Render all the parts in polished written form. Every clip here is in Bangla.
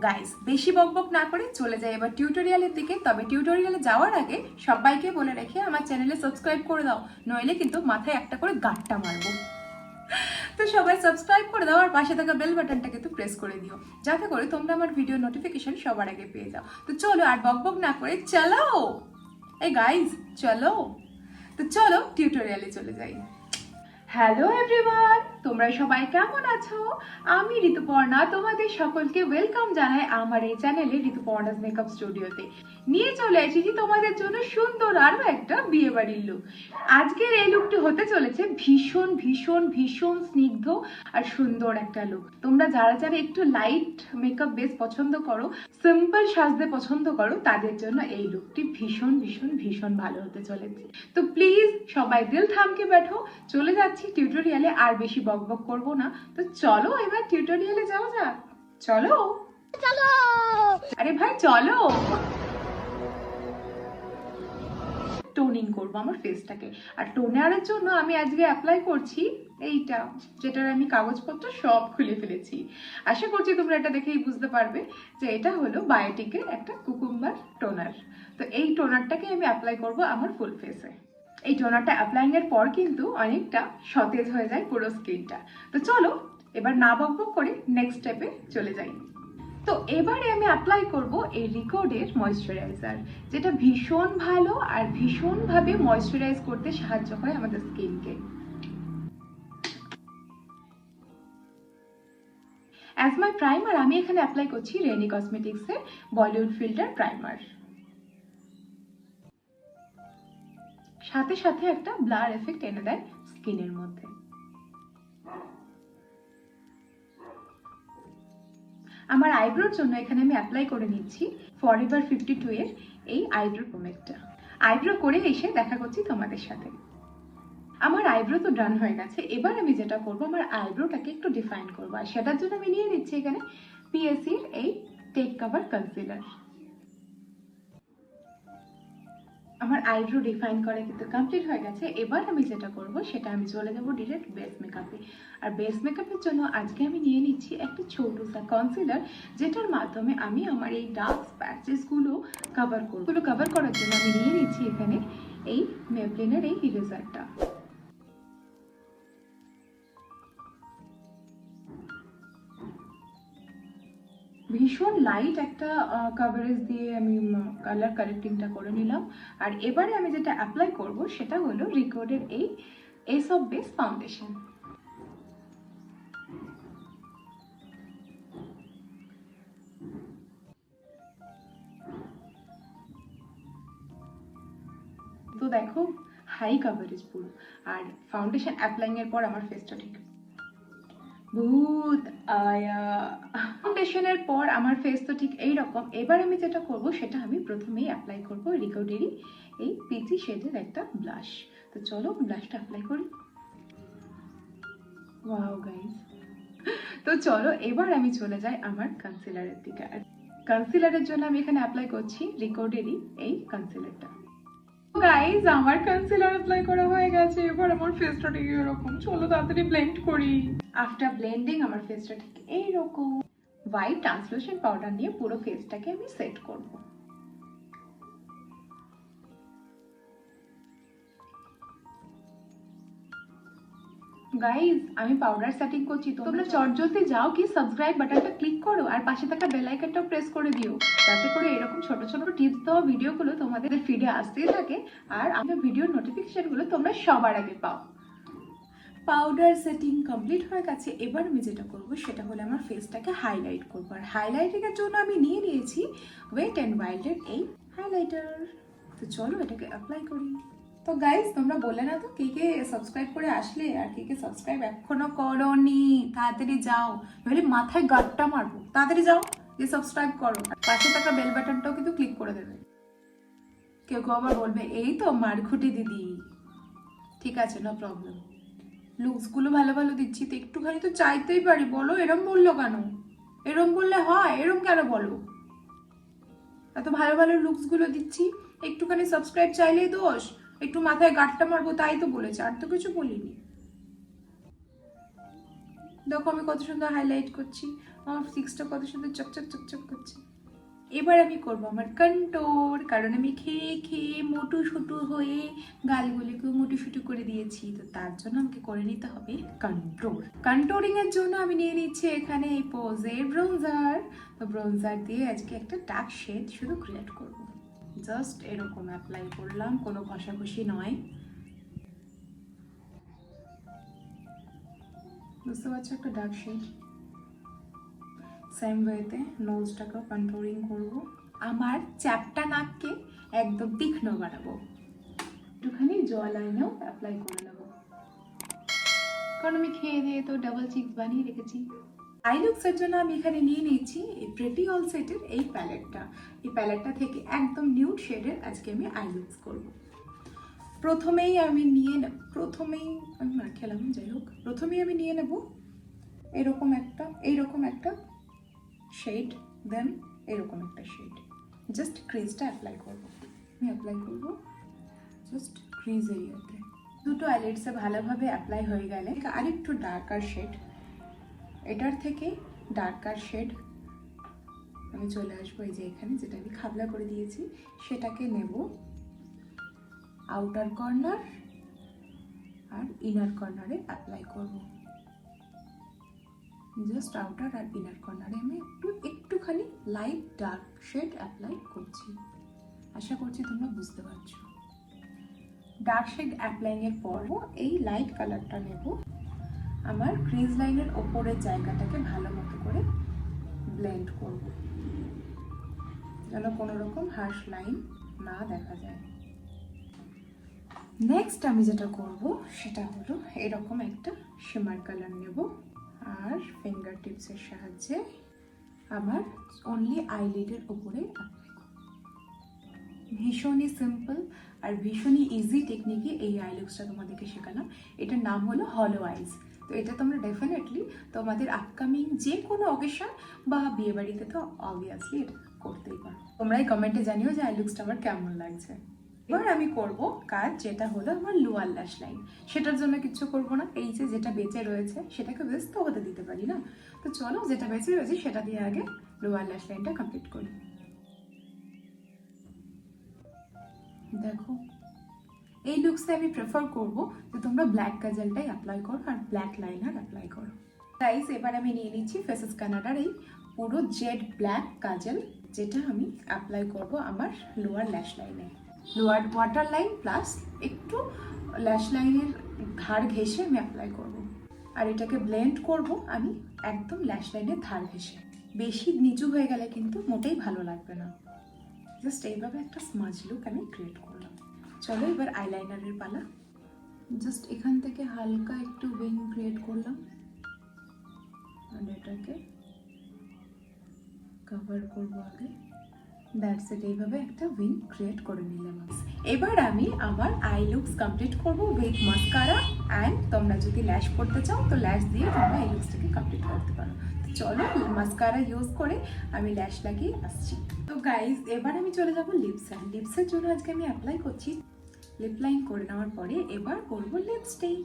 গাইস বেশি বকবক না করে চলে যাই এবার টিউটোরিয়ালের দিকে। তবে টিউটোরিয়ালে যাওয়ার আগে সবাইকে বলে রেখে আমার চ্যানেলে সাবস্ক্রাইব করে দাও, নইলে কিন্তু মাথায় একটা করে গাঁটটা মারবো। তো সবাই সাবস্ক্রাইব করে দাও আর পাশে থাকা বেল বাটনটা কিন্তু প্রেস করে দিও, যাতে করে তোমরা আমার ভিডিও নোটিফিকেশন সবার আগে পেয়ে যাও। তো চলো আর বকবক না করে চলো এই গাইস চলো। তো চলো টিউটোরিয়ালে চলে যাই। হ্যালো এভরিওয়ান, তোমরা সবাই কেমন আছো? আমি ঋতুপর্ণা তোমাদের সকলকে ওয়েলকাম জানাই আমার এই চ্যানেলে ঋতুপর্ণাস মেকআপ স্টুডিওতে। নিয়ে চলে এসেছি তোমাদের জন্য সুন্দর আরো একটা বিয়ে বাড়ির লুক। আজকের এই লুকটি হতে চলেছে ভীষণ ভীষণ ভীষণ স্নিগ্ধ আর সুন্দর একটা লুক। তোমরা যারা যারা একটু লাইট মেকআপ বেস পছন্দ করো, সিম্পল সাজতে পছন্দ করো, তাদের জন্য এই লুকটি ভীষণ ভীষণ ভীষণ ভালো হতে চলেছে। তো প্লিজ সবাই দিল থামকে बैठो, চলে যাচ্ছি টিউটোরিয়ালে। আর বেশি বকবক করব না, তো চলো এবার টিউটোরিয়ালে যাওয়া যাক। চলো চলো, আরে ভাই চলো। টোনিং করবো আমার ফেসটাকে, আর টোনারের জন্য আমি আজকে অ্যাপ্লাই করছি এইটা, যেটার আমি কাগজপত্র সব খুলে ফেলেছি। আশা করছি তোমরা এটা দেখেই বুঝতে পারবে যে এটা হলো বায়োটিকের একটা কুকুম্বার টোনার। তো এই টোনারটাকে আমি অ্যাপ্লাই করব আমার ফুল ফেসে। এই টোনারটা অ্যাপ্লাইং এর পর কিন্তু অনেকটা সতেজ হয়ে যায় পুরো স্কিনটা। তো চলো এবার না বকবক করে নেক্সট স্টেপে চলে যাই। তো এবারে আমি অ্যাপ্লাই করব এই রিকোডের ময়েশ্চারাইজার, যেটা ভীষণ ভালো আর ভীষণভাবে ময়েশ্চারাইজ করতে সাহায্য করে আমাদের স্কিনকে। অ্যাজ মাই প্রাইমার আমি এখানে অ্যাপ্লাই করছি রেনি কসমেটিক্স এর বলিউড ফিল্টার প্রাইমার। সাথে সাথে একটা ব্লার এফেক্ট এনে দেয় স্কিনের মধ্যে। আমার আইব্রোর জন্য এখানে আমি অ্যাপ্লাই করে নিচ্ছি ফরএভার 52 এর এই আইব্রো পমেডটা। আইব্রো করে এসে দেখা করছি তোমাদের সাথে। আমার আইব্রো তো ডান হয়ে গেছে। এবার আমি যেটা করব, আমার আইব্রোটাকে একটু ডিফাইন করব, আর সেটার জন্য আমি নিয়ে নিচ্ছি এখানে পিএসসির এই টেক কভার কনসিলার। আমার আইব্রো ডিফাইন করা কিন্তু কমপ্লিট হয়ে গেছে। এবার আমি যেটা করব সেটা আমি চলে যাব ডিরেক্ট বেস মেকআপে। আর বেস মেকআপের জন্য আজকে আমি নিয়ে নিচ্ছি একটা ছোট সা কনসিলার, যেটার মাধ্যমে আমি আমার এই ডার্ক স্প্যাচেসগুলো কভার করব। এগুলো কভার করার জন্য আমি নিয়ে নিচ্ছি এখানে এই মেবলিনের এই ইরেজারটা। ভীষণ লাইট একটা কভারেজ দিয়ে আমি কালার কারেক্টিংটা করে নিলাম। আর এবারে আমি যেটা অ্যাপ্লাই করব সেটা হলো রিকোডের এই এস অফ বেস ফাউন্ডেশন। তো দেখো হাই কভারেজ পুরো। আর ফাউন্ডেশন অ্যাপ্লাইং এর পর আমার ফেসটা ঠিক ভূত আয়া। ফাউন্ডেশনের পর আমার ফেস তো ঠিক এইরকম। এবার আমি যেটা করব সেটা আমি প্রথমেই অ্যাপ্লাই করব রিকোডেরই এই পিচি শেডের একটা ব্লাশ। তো চলো ব্লাশটা অ্যাপ্লাই করি। ওয়াও গাইস, তো চলো এবার আমি চলে যাই আমার কনসিলারের দিকে। আর কনসিলারের জন্য আমি এখানে অ্যাপ্লাই করছি রিকোডেরই এই কনসিলারটা। গাইস আমার কনসিলার অ্যাপ্লাই করা হয়ে গেছে। এবার আমার ফেসটা ঠিক এরকম। চলো তাড়াতাড়ি ব্লেন্ড করি। আফটার ব্লেন্ডিং আমার ফেসটা ঠিক এইরকম। হোয়াইট ট্রান্সলুসেন্ট পাউডার নিয়ে পুরো ফেসটাকে আমি সেট করব। গাইস আমি পাউডার সেটিং করছি, তোমরা চটজলদি যাও কি সাবস্ক্রাইব বাটনটা ক্লিক করো আর পাশে থাকা বেল আইকনটাও প্রেস করে দিও, যাতে করে এরকম ছোট ছোট টিপস দেওয়া ভিডিওগুলো তোমাদের ফিডে আসতেই থাকে আর আমার ভিডিওর নোটিফিকেশনগুলো তোমরা সবার আগে পাও। পাউডার সেটিং কমপ্লিট হয়ে গেছে। এবার আমি যেটা করব সেটা হলো আমার ফেসটাকে হাইলাইট করবো। আর হাইলাইটিংয়ের জন্য আমি নিয়ে নিয়েছি ওয়েট অ্যান্ড ওয়াইল্ডের এই হাইলাইটার। তো চলো এটাকে অ্যাপ্লাই করি। তো গাইস তোমরা বললে না তো কে কে সাবস্ক্রাইব করে আসলে, আর কে কে সাবস্ক্রাইব এখনো করোনি, তাড়াতাড়ি যাও, নইলে মাথায় গাঁটটা মারবো। তাড়াতাড়ি যাও যে সাবস্ক্রাইব করো, আর পাশে থাকা বেল বাটনটাও কিন্তু ক্লিক করে দেবে। কেউ কেউ আবার বলবে এই তো মারখুটি দিদি, ঠিক আছে নো প্রবলেম, লুকসগুলো ভালো ভালো দিচ্ছি তো একটুখানি তো চাইতেই পারি। বলো এরম বললো কেন? এরম বললে হয়? এরম কেন বলো? এত ভালো ভালো লুকসগুলো দিচ্ছি, একটুখানি সাবস্ক্রাইব চাইলেই দোষ? একটু মাথায় গাঁটটা মারবো তাই তো বলেছে, আর তো কিছু বলিনি। দেখো আমি কত সুন্দর হাইলাইট করছি, আমার ফিক্সটা কত সুন্দর চকচক চকচক করছে। এবার আমি করব আমার কন্ট্রোল, কারণ আমি খেয়ে খেয়ে মোটু সুটু হয়ে গালগুলিকেও মোটু সুটু করে দিয়েছি, তো তার জন্য আমাকে করে নিতে হবে কন্ট্রোল। কন্ট্রোলিং এর জন্য আমি নিয়ে নিচ্ছি এখানে এই পোজের ব্রোঞ্জার। তো ব্রোঞ্জার দিয়ে আজকে একটা ডার্ক শেড শুধু ক্রিয়েট করব। জাস্ট এরকম অ্যাপ্লাই করলাম, কোনো ঘষাঘষি নয়। বুঝতে পারছো, একটা ডার্ক শেড। সেম ওয়েতে নোজটাকেও কন্ট্রোলিং করব। আমার চ্যাপটা নাককে একদম তীক্ষ্ণ বানাবো। একটুখানি জল আইনেও অ্যাপ্লাই করে নেব, কারণ আমি খেয়ে দিয়ে তো ডাবল চিক্স বানিয়ে রেখেছি। আই লুকসের জন্য আমি এখানে নিয়ে নিয়েছি এই প্রেটি অল সেটের এই প্যালেটটা। এই প্যালেটটা থেকে একদম নিউড শেডের আজকে আমি আই লুকস করবো। প্রথমেই আমি নিয়ে নেব, আমি মার খেলাম, যাই হোক, প্রথমেই আমি নিয়ে নেব এইরকম একটা শেড, দেন এরকম একটা শেড। জাস্ট ক্রিজটা অ্যাপ্লাই করবো। আমি অ্যাপ্লাই করবো জাস্ট ক্রিজ এরিয়াতে। দুটো আইলেটসে ভালোভাবে অ্যাপ্লাই হয়ে গেলে আরেকটু ডার্কার শেড, এটার থেকে ডার্কার শেড আমি চলে আসবো এই যে এখানে, যেটা আমি খাবলা করে দিয়েছি সেটাকে নেব আউটার কর্নার আর ইনার কর্নারে অ্যাপ্লাই করব। জাস্ট আউটার আর ইনার কর্নারে আমি একটুখানি লাইট ডার্ক শেড অ্যাপ্লাই করছি। আশা করছি তোমরা বুঝতে পারছো। ডার্ক শেড অ্যাপ্লাইং এর পর এই লাইট কালারটা নেব, আমার ক্রিজ লাইনের ওপরের জায়গাটাকে ভালো মতো করে ব্লেন্ড করব, যেন কোনো রকম হার্শ লাইন না দেখা যায়। নেক্সট আমি যেটা করব সেটা হলো এরকম একটা শিমার কালার নেব আর ফিঙ্গার টিপসের সাহায্যে আমার অনলি আইলিডের উপরে অ্যাপ্লাই করব। ভীষণই সিম্পল আর ভীষণই ইজি টেকনিকে এই আই লুকসটা তোমাদেরকে শেখালাম। এটার নাম হলো হলো আইজ। তো এটা তোমরা ডেফিনেটলি তোমাদের আপকামিং যে কোনো অকেশন বা বিয়ে বাড়িতে তো অবভিয়াসলি এটা করতেই পারো। তোমরাই কমেন্টে জানিও যে আই লুকসটা আমার কেমন লাগছে। এবার আমি করব কাজ, যেটা হলো আমার লোয়ার ল্যাশ লাইন। সেটার জন্য কিচ্ছু করব না, এই যে যেটা বেঁচে রয়েছে সেটাকে ব্যস্ত হতে দিতে পারি না, তো চলো যেটা বেঁচে রয়েছে সেটা দিয়ে আগে লোয়ার ল্যাশ লাইনটা কমপ্লিট করি। দেখো এই লুকসে আমি প্রেফার করব যে তোমরা ব্ল্যাক কাজলটাই অ্যাপ্লাই করো আর ব্ল্যাক লাইনার অ্যাপ্লাই করো। গাইস এবার আমি নিয়ে নিচ্ছি ফেসেস কানাডার এই পুরো জেড ব্ল্যাক কাজল, যেটা আমি অ্যাপ্লাই করব আমার লোয়ার ল্যাশ লাইনে। লোয়ার ওয়াটার লাইন প্লাস একটু ল্যাশ লাইনের ধার ঘেঁষে আমি অ্যাপ্লাই করব। আর এটাকে ব্লেন্ড করব আমি একদম ল্যাশ লাইনের ধার ঘেঁষে। বেশি নিচু হয়ে গেলে কিন্তু মোটেই ভালো লাগবে না। জাস্ট এইভাবে একটা স্মাজ লুক আমি ক্রিয়েট করলাম। চলো এবার আইলাইনারের পালা। জাস্ট এখান থেকে হালকা একটু উইং ক্রিয়েট করলাম আর এটাকে কভার করবো আগে। দ্যাটস ইট, এইভাবে একটা উইং ক্রিয়েট করে নিলাম। এবার আমি আমার আই লুকস কমপ্লিট করব উইথ মাস্কারা অ্যান্ড তোমরা যদি ল্যাশ করতে চাও তো ল্যাশ দিয়ে তোমরা এই লুকসটাকে কমপ্লিট করতে পারো। তো চলো মাস্কারা ইউজ করে আমি ল্যাশ লাগিয়ে আসছি। তো গাইজ এবার আমি চলে যাবো লিপস। অ্যান্ড লিপসের জন্য আজকে আমি অ্যাপ্লাই করছি লিপ লাইন করে নেওয়ার পরে এবার করবো লিপস্টিক।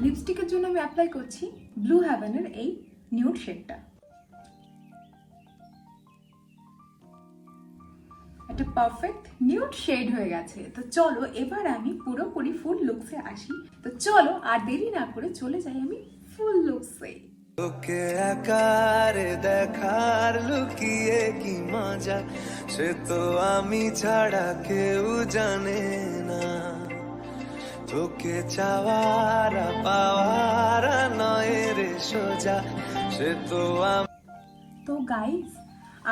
লিপস্টিকের জন্য আমি অ্যাপ্লাই করছি ব্লু হ্যাভেনের এই নিউড শেডটা। একটা পারফেক্ট নিউড শেড হয়ে গেছে। তো চলো এবার আমি পুরোপুরি ফুল লুকসে আসি। তো চলো আর দেরি না করে চলে যাই আমি ফুল লুকসে। তোকে আকারে দেখার লুকিয়ে কি মজা, সে তো আমি ছাড়া কেউ জানে না। তোকে চাওয়ার পাওয়ার নয় রে সোজা, সে তো তো গাইস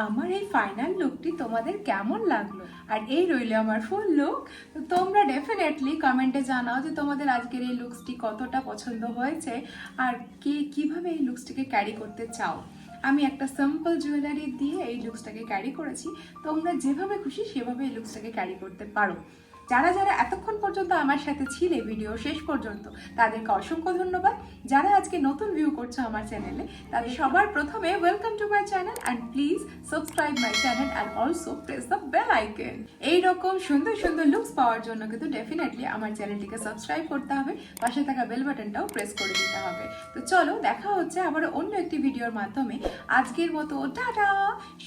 আমার এই ফাইনাল লুকটি তোমাদের কেমন লাগলো? আর এই রইলো আমার ফুল লুক। তো তোমরা ডেফিনেটলি কমেন্টে জানাও যে তোমাদের আজকের এই লুকসটি কতটা পছন্দ হয়েছে আর কে কিভাবে এই লুকসটিকে ক্যারি করতে চাও। আমি একটা সিম্পল জুয়েলারি দিয়ে এই লুকসটাকে ক্যারি করেছি, তোমরা যেভাবে খুশি সেভাবে এই লুকসটাকে ক্যারি করতে পারো। যারা যারা এতক্ষণ পর্যন্ত আমার সাথে ছিলে ভিডিও শেষ পর্যন্ত তাদেরকে অসংখ্য ধন্যবাদ। যারা আজকে আজকে নতুন ভিউ করছো আমার চ্যানেলে, তাদের সবার প্রথমে welcome to my channel and please subscribe my channel and also press the bell icon. এইরকম সুন্দর সুন্দর লুকস পাওয়ার জন্য কিন্তু ডেফিনেটলি আমার চ্যানেলটিকে সাবস্ক্রাইব করতে হবে, পাশে থাকা বেল বাটনটাও প্রেস করে দিতে হবে। তো চলো দেখা হচ্ছে আবার অন্য একটি ভিডিওর মাধ্যমে। আজকের মতো টাটা,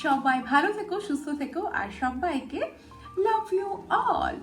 সবাই ভালো থেকো, সুস্থ থেকো আর সবাইকে লাভ ইউ অল।